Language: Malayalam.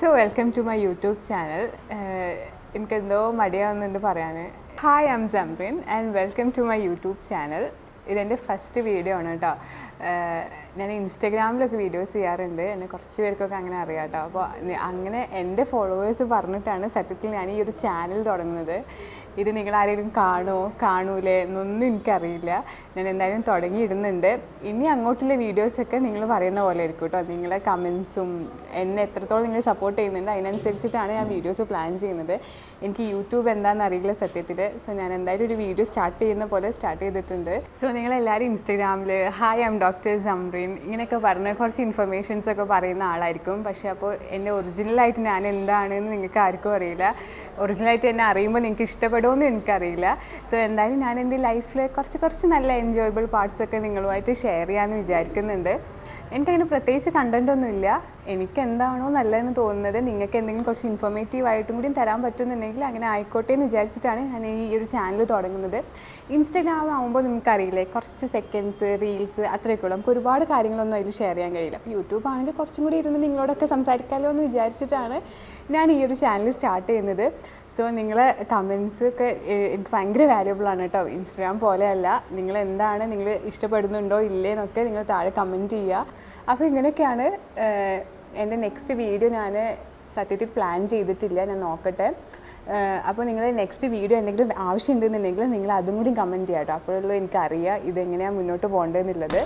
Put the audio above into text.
So welcome to my YouTube channel. എനിക്കെന്തോ മടിയാവുന്നുണ്ട് പറയാൻ. Hi, I'm Zamrin and welcome to my YouTube channel. ഇതെൻ്റെ ഫസ്റ്റ് വീഡിയോ ആണ് കേട്ടോ. ഞാൻ ഇൻസ്റ്റഗ്രാമിലൊക്കെ വീഡിയോസ് ചെയ്യാറുണ്ട്, എന്നെ കുറച്ച് പേർക്കൊക്കെ അങ്ങനെ അറിയാം കേട്ടോ. അപ്പോൾ അങ്ങനെ എൻ്റെ ഫോളോവേഴ്സ് പറഞ്ഞിട്ടാണ് സത്യത്തിൽ ഞാൻ ഈ ഒരു ചാനൽ തുടങ്ങുന്നത്. ഇത് നിങ്ങളാരെങ്കിലും കാണൂലേ എന്നൊന്നും എനിക്കറിയില്ല. ഞാൻ എന്തായാലും തുടങ്ങിയിടുന്നുണ്ട്. ഇനി അങ്ങോട്ടുള്ള വീഡിയോസൊക്കെ നിങ്ങൾ പറയുന്ന പോലെ ആയിരിക്കും കേട്ടോ. നിങ്ങളെ കമൻസും എന്നെ എത്രത്തോളം നിങ്ങൾ സപ്പോർട്ട് ചെയ്യുന്നുണ്ട് അതിനനുസരിച്ചിട്ടാണ് ഞാൻ വീഡിയോസ് പ്ലാൻ ചെയ്യുന്നത്. എനിക്ക് യൂട്യൂബ് എന്താണെന്ന് അറിയില്ല സത്യത്തിൽ. സോ ഞാൻ എന്തായാലും ഒരു വീഡിയോ സ്റ്റാർട്ട് ചെയ്യുന്ന പോലെ സ്റ്റാർട്ട് ചെയ്തിട്ടുണ്ട്. സോ നിങ്ങളെല്ലാവരും ഇൻസ്റ്റഗ്രാമിൽ ഹായ് ഐം ഡോക്ടർ സംറിൻ ഇങ്ങനെയൊക്കെ പറഞ്ഞ് കുറച്ച് ഇൻഫർമേഷൻസൊക്കെ പറയുന്ന ആളായിരിക്കും. പക്ഷേ അപ്പോൾ എൻ്റെ ഒറിജിനലായിട്ട് ഞാൻ എന്താണെന്ന് നിങ്ങൾക്ക് ആർക്കും അറിയില്ല. ഒറിജിനലായിട്ട് എന്നെ അറിയുമ്പോൾ നിങ്ങൾക്ക് ഇഷ്ടപ്പെടുമെന്നും എനിക്കറിയില്ല. സോ എന്തായാലും ഞാൻ എൻ്റെ ലൈഫിൽ കുറച്ച് നല്ല എൻജോയബിൾ പാർട്സൊക്കെ നിങ്ങളുമായിട്ട് ഷെയർ ചെയ്യാമെന്ന് വിചാരിക്കുന്നുണ്ട്. എനിക്കതിന് പ്രത്യേകിച്ച് കണ്ടൻറ്റൊന്നുമില്ല. എനിക്ക് എന്താണോ നല്ലതെന്ന് തോന്നുന്നത് നിങ്ങൾക്ക് എന്തെങ്കിലും കുറച്ച് ഇൻഫോർമേറ്റീവായിട്ടും കൂടി തരാൻ പറ്റുന്നുണ്ടെങ്കിൽ അങ്ങനെ ആയിക്കോട്ടെ എന്ന് വിചാരിച്ചിട്ടാണ് ഞാൻ ഈ ഒരു ചാനൽ തുടങ്ങുന്നത്. ഇൻസ്റ്റഗ്രാം ആകുമ്പോൾ നിങ്ങൾക്കറിയില്ലേ, കുറച്ച് സെക്കൻഡ്സ് റീൽസ് അത്രയൊക്കെ ഉള്ളൂ. നമുക്ക് ഒരുപാട് കാര്യങ്ങളൊന്നും അതിൽ ഷെയർ ചെയ്യാൻ കഴിയില്ല. അപ്പോൾ യൂട്യൂബ് ആണെങ്കിൽ കുറച്ചും കൂടി ഇരുന്ന് നിങ്ങളോടൊക്കെ സംസാരിക്കാമല്ലോ എന്ന് വിചാരിച്ചിട്ടാണ് ഞാൻ ഈ ഒരു ചാനൽ സ്റ്റാർട്ട് ചെയ്യുന്നത്. സോ നിങ്ങളെ കമൻസ് ഒക്കെ എനിക്ക് ഭയങ്കര വാല്യുബിളാണ് കേട്ടോ. ഇൻസ്റ്റഗ്രാം പോലെയല്ല. നിങ്ങൾ ഇഷ്ടപ്പെടുന്നുണ്ടോ ഇല്ലേ എന്നൊക്കെ നിങ്ങൾ താഴെ കമൻറ്റ് ചെയ്യുക. അപ്പോൾ ഇങ്ങനെയൊക്കെയാണ് എൻ്റെ നെക്സ്റ്റ് വീഡിയോ. ഞാൻ സത്യത്തിൽ പ്ലാൻ ചെയ്തിട്ടില്ല, ഞാൻ നോക്കട്ടെ. അപ്പോൾ നിങ്ങൾ നെക്സ്റ്റ് വീഡിയോ എന്തെങ്കിലും ആവശ്യമുണ്ടെന്നുണ്ടെങ്കിൽ നിങ്ങൾ അതും കൂടി കമൻറ്റ് ചെയ്യാം കേട്ടോ. അപ്പോഴുള്ളൂ എനിക്കറിയാം ഇതെങ്ങനെയാണ് മുന്നോട്ട് പോകേണ്ടതെന്നുള്ളത്.